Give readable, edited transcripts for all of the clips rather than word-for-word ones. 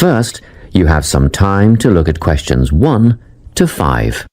first, you have some time to look at questions 1 to 5.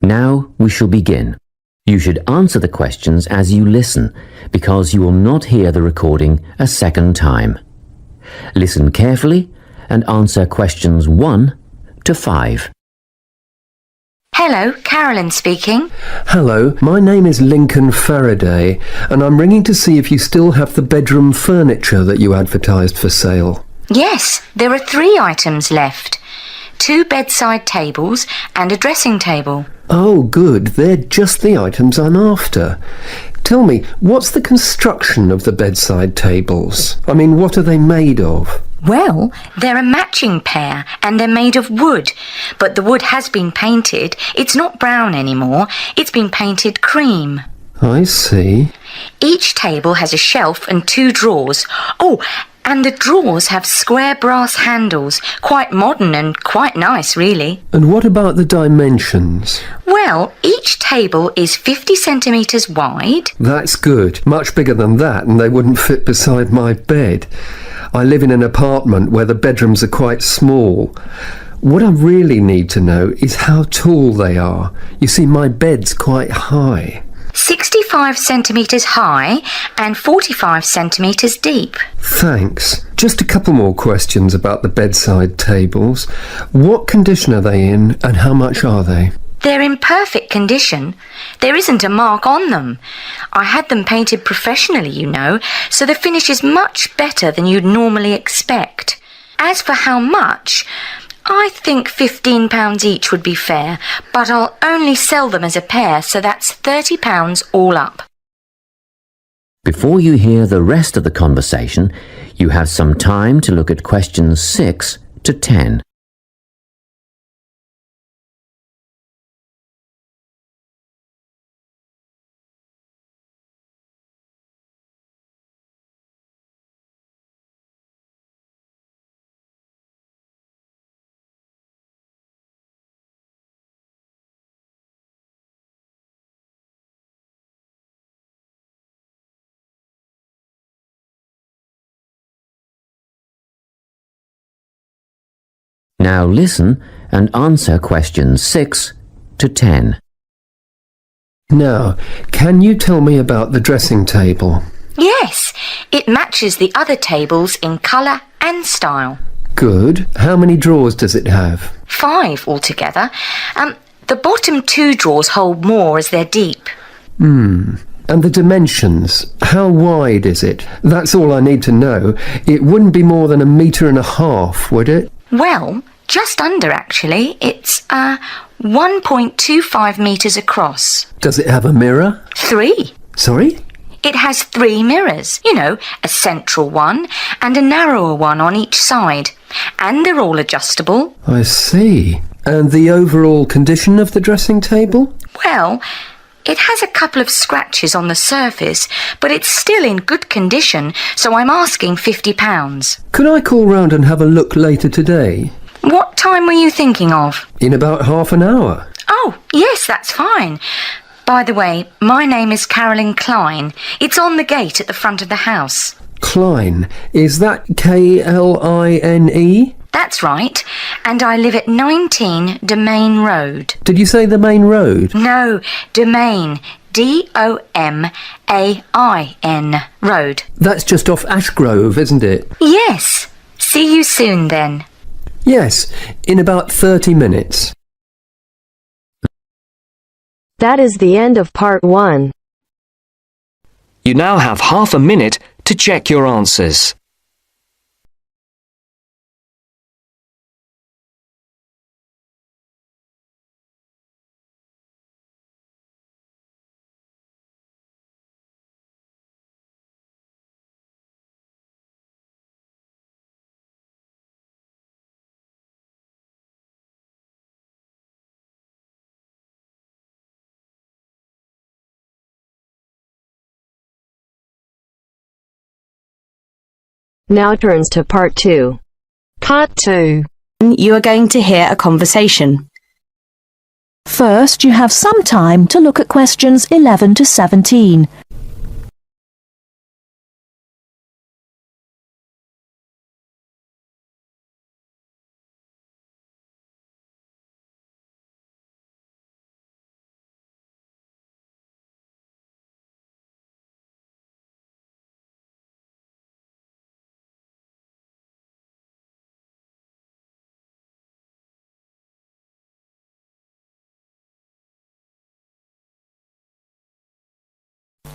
Now we shall begin. You should answer the questions as you listen, because you will not hear the recording a second time. Listen carefully and answer questions 1 to 5. Hello, Carolyn speaking. Hello, my name is Lincoln Faraday, and I'm ringing to see if you still have the bedroom furniture that you advertised for sale. Yes, there are 3 items left. 2 bedside tables and a dressing table. Oh, good. They're just the items I'm after. Tell me, what's the construction of the bedside tables? I mean, what are they made of? Well, they're a matching pair and they're made of wood. But the wood has been painted. It's not brown anymore. It's been painted cream. I see. Each table has a shelf and 2 drawers. Oh, and the drawers have square brass handles. Quite modern and quite nice, really. And what about the dimensions? Well, each table is 50 centimetres wide. That's good. Much bigger than that, and they wouldn't fit beside my bed. I live in an apartment where the bedrooms are quite small. What I really need to know is how tall they are. You see, my bed's quite high. 65 centimetres high and 45 centimetres deep. Thanks. Just a couple more questions about the bedside tables. What condition are they in and how much are they? They're in perfect condition. There isn't a mark on them. I had them painted professionally, you know, so the finish is much better than you'd normally expect. As for how much, I think £15 each would be fair, but I'll only sell them as a pair, so that's £30 all up. Before you hear the rest of the conversation, you have some time to look at questions 6 to 10. Now listen and answer questions 6 to 10. Now, can you tell me about the dressing table? Yes, it matches the other tables in colour and style. Good. How many drawers does it have? 5 altogether. The bottom 2 drawers hold more as they're deep. And the dimensions? How wide is it? That's all I need to know. It wouldn't be more than 1.5 meters, would it? Well, just under actually. It's 1.25 metres across. Does it have a mirror? 3. Sorry? It has 3 mirrors, you know, a central one and a narrower one on each side. And they're all adjustable. I see. And the overall condition of the dressing table? Well, it has a couple of scratches on the surface, but it's still in good condition, so I'm asking £50. Could I call round and have a look later today? What time were you thinking of? In about half an hour. Oh, yes, that's fine. By the way, my name is Carolyn Klein. It's on the gate at the front of the house. Klein. Is that Kline? That's right. And I live at 19 Domain Road. Did you say the main road? No, Domain. Domain Road. That's just off Ashgrove, isn't it? Yes. See you soon then. Yes, in about 30 minutes. That is the end of part 1. You now have half a minute to check your answers. Now turns to part 2. Part 2. You are going to hear a conversation. First, you have some time to look at questions 11 to 17.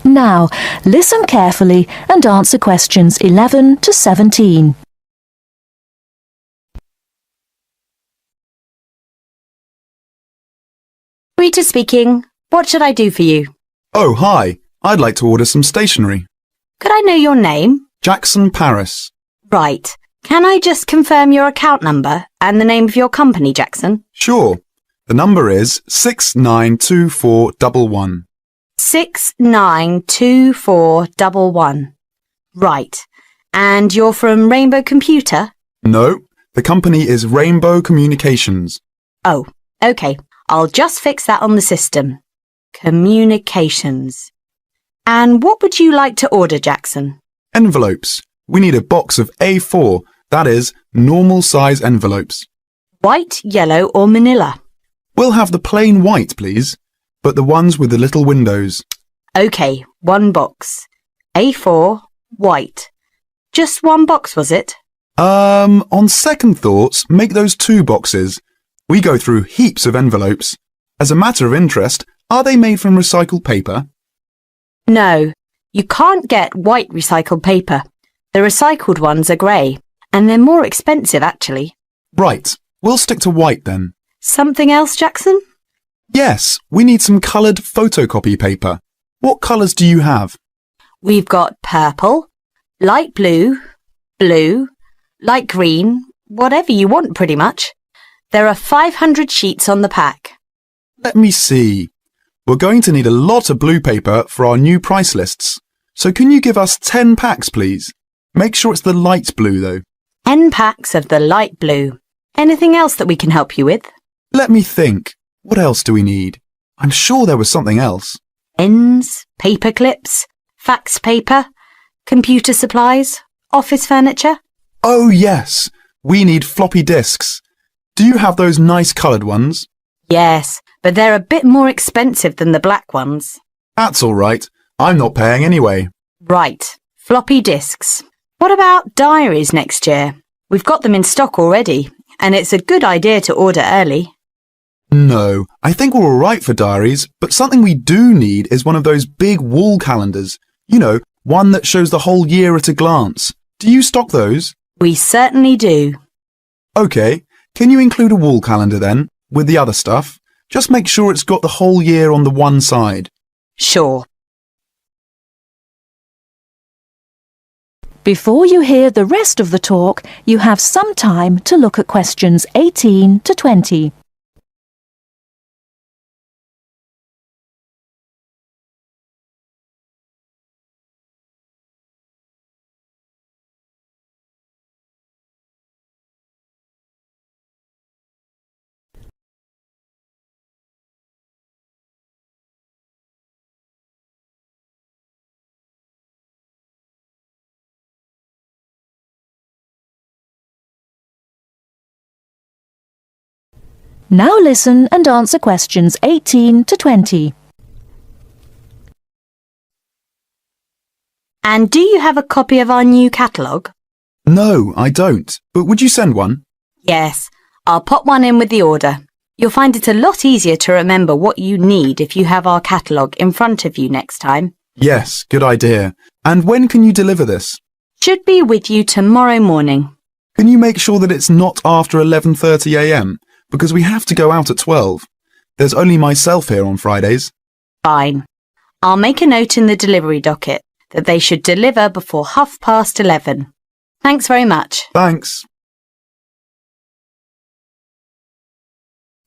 Now, listen carefully and answer questions 11 to 17. Rita speaking. What should I do for you? Oh, hi. I'd like to order some stationery. Could I know your name? Jackson Paris. Right. Can I just confirm your account number and the name of your company, Jackson? Sure. The number is 692411. 692411. Right. And you're from Rainbow Computer? No, the company is Rainbow Communications. Oh, okay. I'll just fix that on the system. Communications. And what would you like to order, Jackson? Envelopes. We need a box of A4, that is, normal size envelopes. White, yellow or manila? We'll have the plain white, please, but the ones with the little windows. Okay, one box. A4, white. Just one box, was it? On second thoughts, make those 2 boxes. We go through heaps of envelopes. As a matter of interest, are they made from recycled paper? No, you can't get white recycled paper. The recycled ones are grey, and they're more expensive actually. Right, we'll stick to white then. Something else, Jackson? Yes, we need some coloured photocopy paper. What colours do you have? We've got purple, light blue, blue, light green, whatever you want pretty much. There are 500 sheets on the pack. Let me see. We're going to need a lot of blue paper for our new price lists. So can you give us 10 packs, please? Make sure it's the light blue, though. 10 packs of the light blue. Anything else that we can help you with? Let me think. What else do we need? I'm sure there was something else. Pens, paper clips, fax paper, computer supplies, office furniture. Oh, yes. We need floppy disks. Do you have those nice coloured ones? Yes, but they're a bit more expensive than the black ones. That's all right. I'm not paying anyway. Right, floppy disks. What about diaries next year? We've got them in stock already, and it's a good idea to order early. No, I think we're all right for diaries, but something we do need is one of those big wall calendars. You know, one that shows the whole year at a glance. Do you stock those? We certainly do. OK, can you include a wall calendar then, with the other stuff? Just make sure it's got the whole year on the one side. Sure. Before you hear the rest of the talk, you have some time to look at questions 18 to 20. Now listen and answer questions 18 to 20. And do you have a copy of our new catalogue? No, I don't. But would you send one? Yes, I'll pop one in with the order. You'll find it a lot easier to remember what you need if you have our catalogue in front of you next time. Yes, good idea. And when can you deliver this? Should be with you tomorrow morning. Can you make sure that it's not after 11:30 a.m? Because we have to go out at 12. There's only myself here on Fridays. Fine. I'll make a note in the delivery docket that they should deliver before 11:30. Thanks very much. Thanks.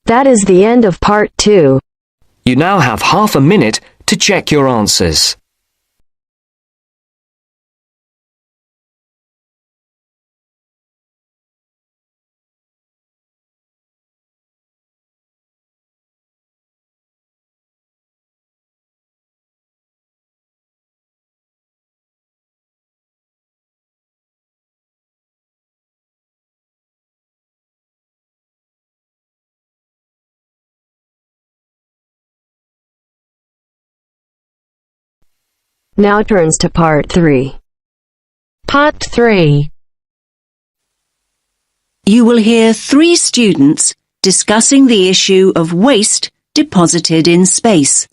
That is the end of part 2. You now have half a minute to check your answers. Now turns to Part 3. Part 3. You will hear 3 students discussing the issue of waste deposited in space.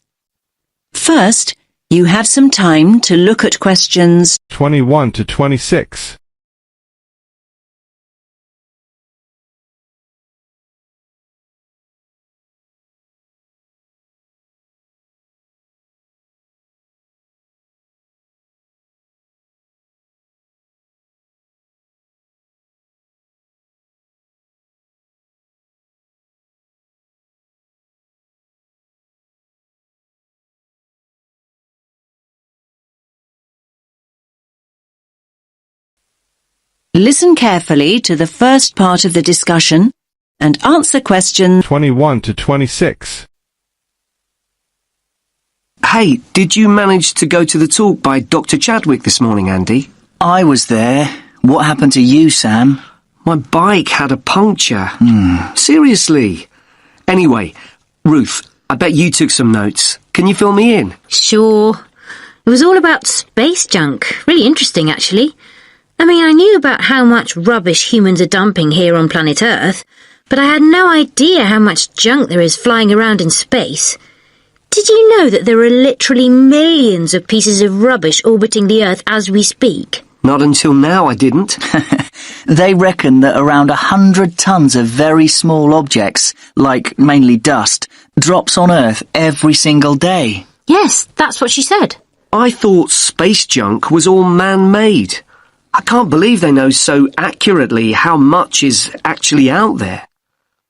First, you have some time to look at questions 21 to 26. Listen carefully to the first part of the discussion and answer question 21 to 26. Hey, did you manage to go to the talk by Dr. Chadwick this morning, Andy? I was there. What happened to you, Sam? My bike had a puncture. Seriously. Anyway, Ruth, I bet you took some notes. Can you fill me in? Sure. It was all about space junk. Really interesting, actually. I mean, I knew about how much rubbish humans are dumping here on planet Earth, but I had no idea how much junk there is flying around in space. Did you know that there are literally millions of pieces of rubbish orbiting the Earth as we speak? Not until now, I didn't. They reckon that around 100 tons of very small objects, like mainly dust, drops on Earth every single day. Yes, that's what she said. I thought space junk was all man-made. I can't believe they know so accurately how much is actually out there.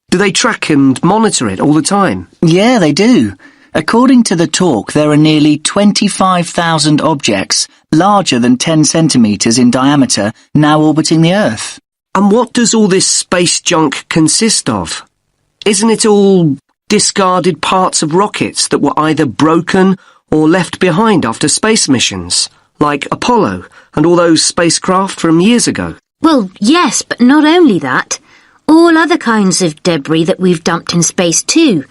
Do they track and monitor it all the time? Yeah, they do. According to the talk, there are nearly 25,000 objects, larger than 10 centimetres in diameter, now orbiting the Earth. And what does all this space junk consist of? Isn't it all discarded parts of rockets that were either broken or left behind after space missions, like Apollo and all those spacecraft from years ago? Well, yes, but not only that. All other kinds of debris that we've dumped in space too.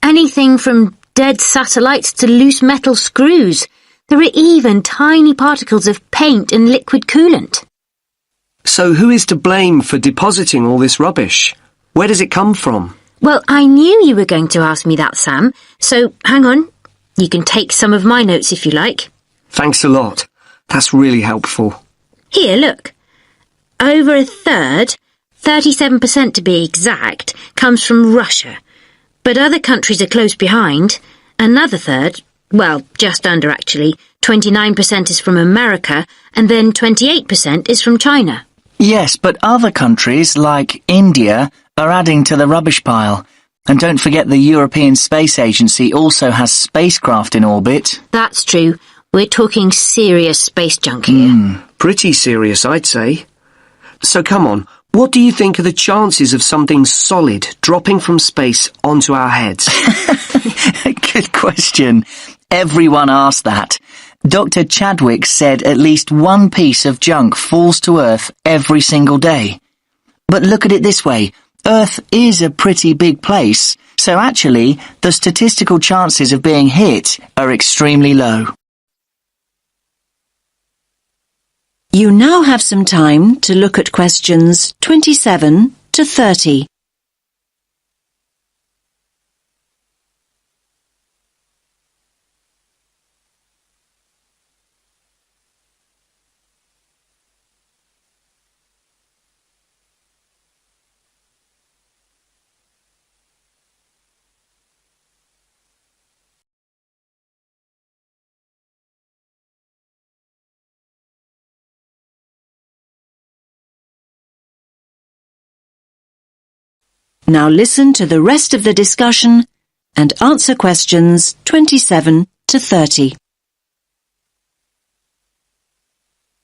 Anything from dead satellites to loose metal screws. There are even tiny particles of paint and liquid coolant. So who is to blame for depositing all this rubbish? Where does it come from? Well, I knew you were going to ask me that, Sam, so hang on. You can take some of my notes if you like. Thanks a lot. That's really helpful. Here, look. Over a third, 37% to be exact, comes from Russia. But other countries are close behind. Another third, well, just under actually, 29% is from America, and then 28% is from China. Yes, but other countries, like India, are adding to the rubbish pile. And don't forget the European Space Agency also has spacecraft in orbit. That's true. We're talking serious space junk here. Pretty serious, I'd say. So come on, what do you think are the chances of something solid dropping from space onto our heads? Good question. Everyone asked that. Dr. Chadwick said at least one piece of junk falls to Earth every single day. But look at it this way. Earth is a pretty big place, so actually the statistical chances of being hit are extremely low. You now have some time to look at questions 27 to 30. Now listen to the rest of the discussion and answer questions 27 to 30.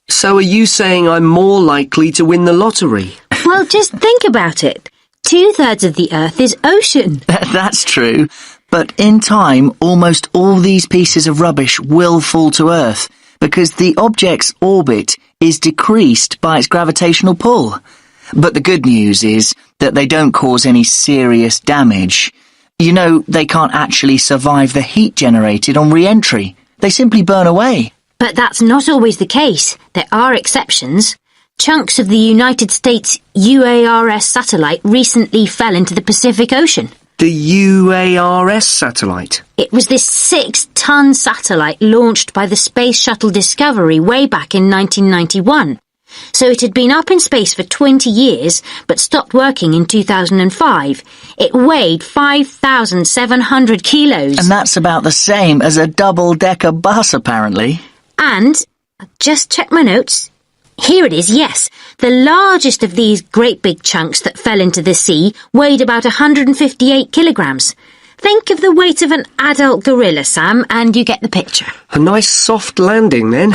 So are you saying I'm more likely to win the lottery? Well, just think about it. 2/3 of the Earth is ocean. That's true, but in time almost all these pieces of rubbish will fall to Earth because the object's orbit is decreased by its gravitational pull. But the good news is that they don't cause any serious damage. You know, they can't actually survive the heat generated on re-entry. They simply burn away. But that's not always the case. There are exceptions. Chunks of the United States UARS satellite recently fell into the Pacific Ocean. The UARS satellite? It was this 6-ton satellite launched by the Space Shuttle Discovery way back in 1991. So it had been up in space for 20 years, but stopped working in 2005. It weighed 5,700 kilos. And that's about the same as a double-decker bus, apparently. And, just check my notes. Here it is, yes. The largest of these great big chunks that fell into the sea weighed about 158 kilograms. Think of the weight of an adult gorilla, Sam, and you get the picture. A nice soft landing, then.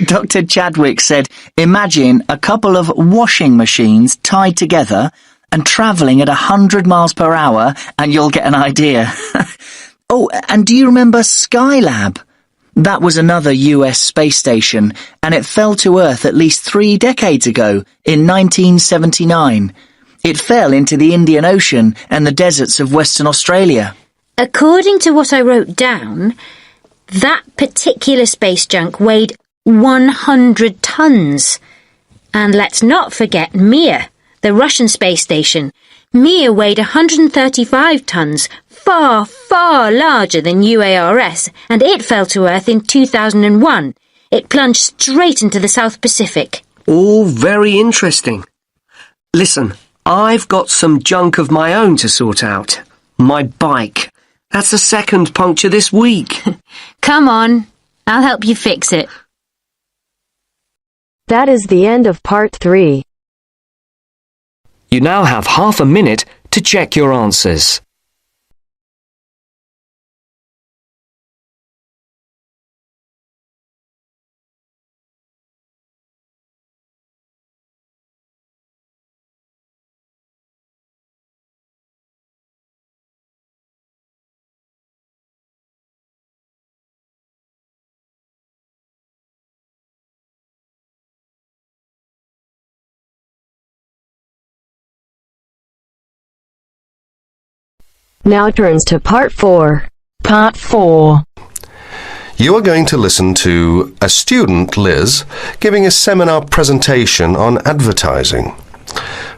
Dr. Chadwick said, imagine a couple of washing machines tied together and travelling at 100 miles per hour, and you'll get an idea. Oh, and do you remember Skylab? That was another US space station, and it fell to Earth at least 3 decades ago, in 1979. It fell into the Indian Ocean and the deserts of Western Australia. According to what I wrote down, that particular space junk weighed 100 tons. And let's not forget Mir, the Russian space station. Mir weighed 135 tons, far, far larger than UARS, and it fell to Earth in 2001. It plunged straight into the South Pacific. All very interesting. Listen, I've got some junk of my own to sort out. My bike. That's the second puncture this week. Come on, I'll help you fix it. That is the end of part 3. You now have half a minute to check your answers. Now turns to part 4. Part 4. You are going to listen to a student, Liz, giving a seminar presentation on advertising.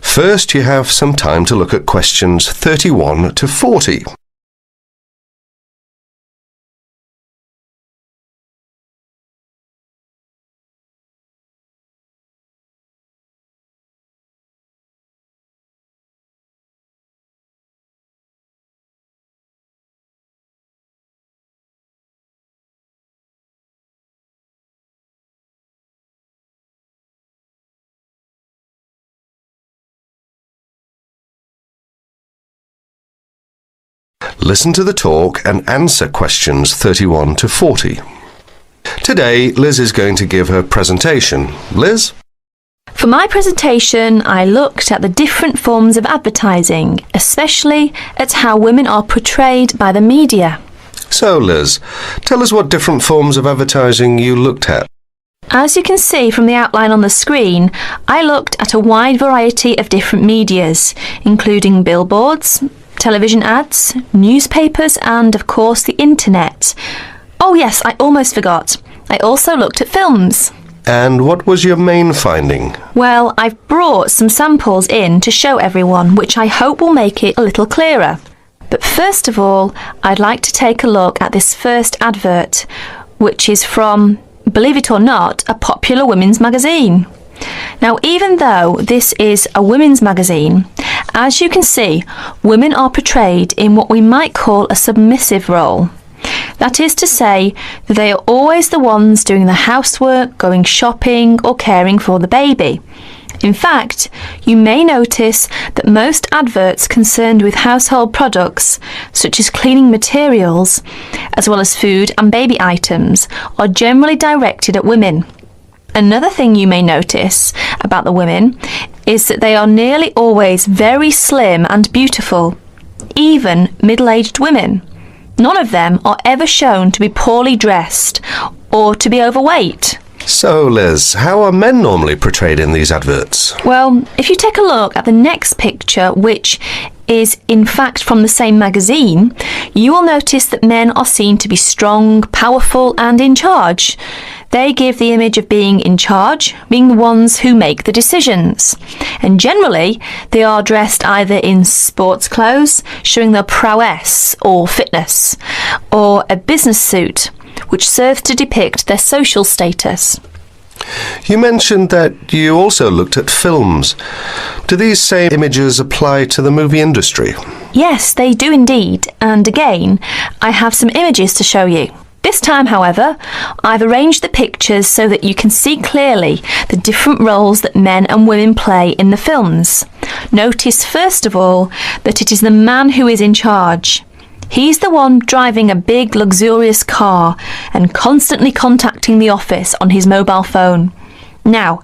First, you have some time to look at questions 31 to 40. Listen to the talk and answer questions 31 to 40. Today, Liz is going to give her presentation. Liz? For my presentation, I looked at the different forms of advertising, especially at how women are portrayed by the media. So, Liz, tell us what different forms of advertising you looked at. As you can see from the outline on the screen, I looked at a wide variety of different medias, including billboards, television ads, newspapers, and, of course, the internet. Oh yes, I almost forgot. I also looked at films. And what was your main finding? Well, I've brought some samples in to show everyone, which I hope will make it a little clearer. But first of all, I'd like to take a look at this first advert, which is from, believe it or not, a popular women's magazine. Now, even though this is a women's magazine, as you can see, women are portrayed in what we might call a submissive role. That is to say that they are always the ones doing the housework, going shopping, or caring for the baby. In fact, you may notice that most adverts concerned with household products, such as cleaning materials, as well as food and baby items, are generally directed at women. Another thing you may notice about the women is that they are nearly always very slim and beautiful, even middle-aged women. None of them are ever shown to be poorly dressed or to be overweight. So, Liz, how are men normally portrayed in these adverts? Well, if you take a look at the next picture, which is in fact from the same magazine, you will notice that men are seen to be strong, powerful and in charge. They give the image of being in charge, being the ones who make the decisions. And generally, they are dressed either in sports clothes, showing their prowess or fitness, or a business suit, which serves to depict their social status. You mentioned that you also looked at films. Do these same images apply to the movie industry? Yes, they do indeed. And again, I have some images to show you. This time, however, I've arranged the pictures so that you can see clearly the different roles that men and women play in the films. Notice, first of all, that it is the man who is in charge. He's the one driving a big, luxurious car and constantly contacting the office on his mobile phone. Now,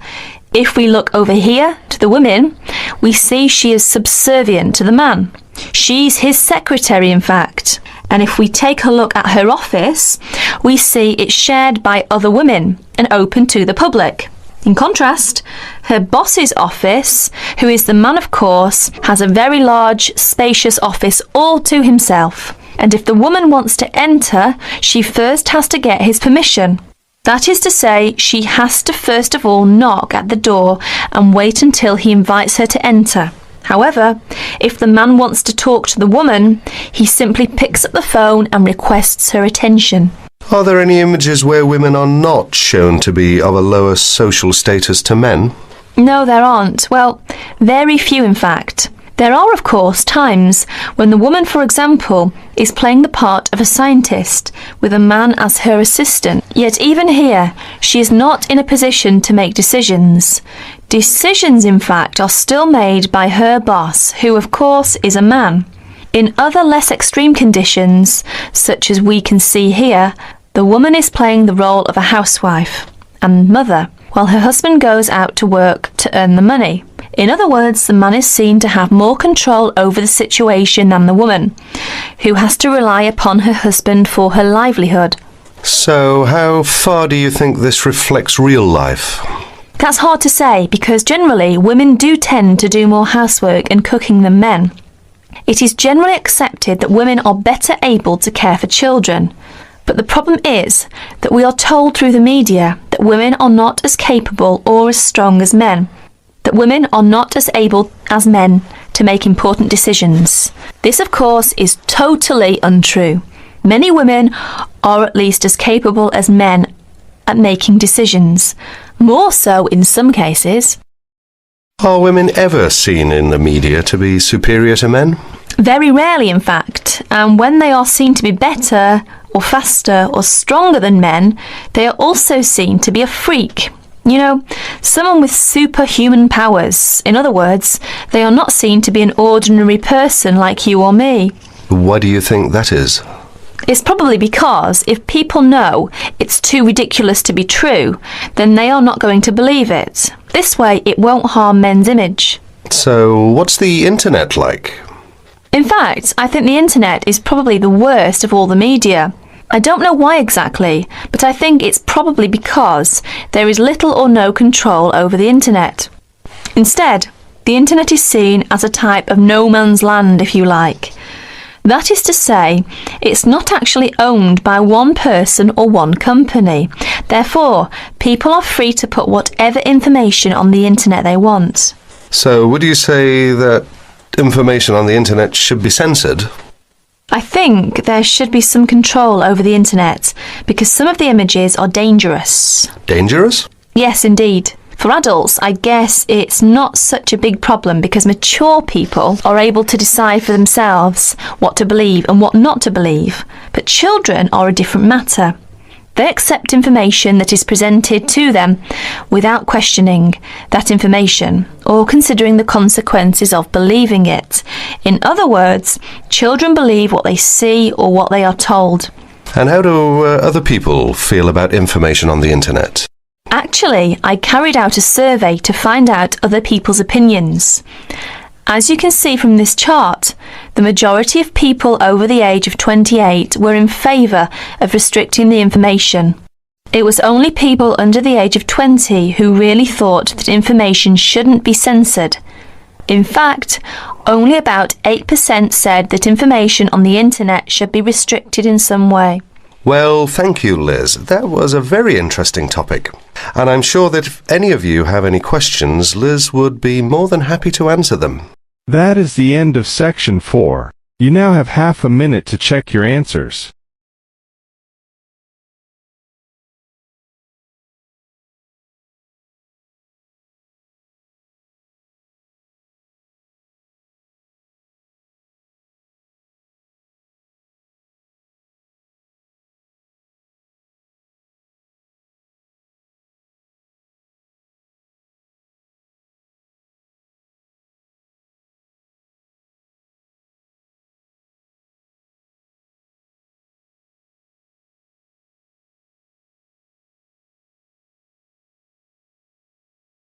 if we look over here to the women, we see she is subservient to the man. She's his secretary, in fact. And if we take a look at her office, we see it's shared by other women and open to the public. In contrast, her boss's office, who is the man of course, has a very large, spacious office all to himself. And if the woman wants to enter, she first has to get his permission. That is to say, she has to first of all knock at the door and wait until he invites her to enter. However, if the man wants to talk to the woman, he simply picks up the phone and requests her attention. Are there any images where women are not shown to be of a lower social status to men? No, there aren't. Well, very few in fact. There are, of course, times when the woman, for example, is playing the part of a scientist with a man as her assistant. Yet even here, she is not in a position to make decisions. Decisions, in fact, are still made by her boss, who, of course, is a man. In other less extreme conditions, such as we can see here, the woman is playing the role of a housewife and mother, while her husband goes out to work to earn the money. In other words, the man is seen to have more control over the situation than the woman, who has to rely upon her husband for her livelihood. So, how far do you think this reflects real life? That's hard to say, because generally women do tend to do more housework and cooking than men. It is generally accepted that women are better able to care for children. But the problem is that we are told through the media that women are not as capable or as strong as men, that women are not as able as men to make important decisions. This, of course, is totally untrue. Many women are at least as capable as men at making decisions, more so in some cases. Are women ever seen in the media to be superior to men? Very rarely, in fact, and when they are seen to be better or faster or stronger than men, they are also seen to be a freak. You know, someone with superhuman powers. In other words, they are not seen to be an ordinary person like you or me. Why do you think that is? It's probably because if people know it's too ridiculous to be true, then they are not going to believe it. This way, it won't harm men's image. So, what's the internet like? In fact, I think the internet is probably the worst of all the media. I don't know why exactly, but I think it's probably because there is little or no control over the internet. Instead, the internet is seen as a type of no man's land, if you like. That is to say, it's not actually owned by one person or one company. Therefore, people are free to put whatever information on the internet they want. So, would you say that information on the internet should be censored? I think there should be some control over the internet, because some of the images are dangerous. Dangerous? Yes, indeed. For adults, I guess it's not such a big problem because mature people are able to decide for themselves what to believe and what not to believe. But children are a different matter. They accept information that is presented to them without questioning that information or considering the consequences of believing it. In other words, children believe what they see or what they are told. And how do other people feel about information on the internet? Actually, I carried out a survey to find out other people's opinions. As you can see from this chart, the majority of people over the age of 28 were in favour of restricting the information. It was only people under the age of 20 who really thought that information shouldn't be censored. In fact, only about 8% said that information on the internet should be restricted in some way. Well, thank you, Liz. That was a very interesting topic. And I'm sure that if any of you have any questions, Liz would be more than happy to answer them. That is the end of section 4. You now have half a minute to check your answers.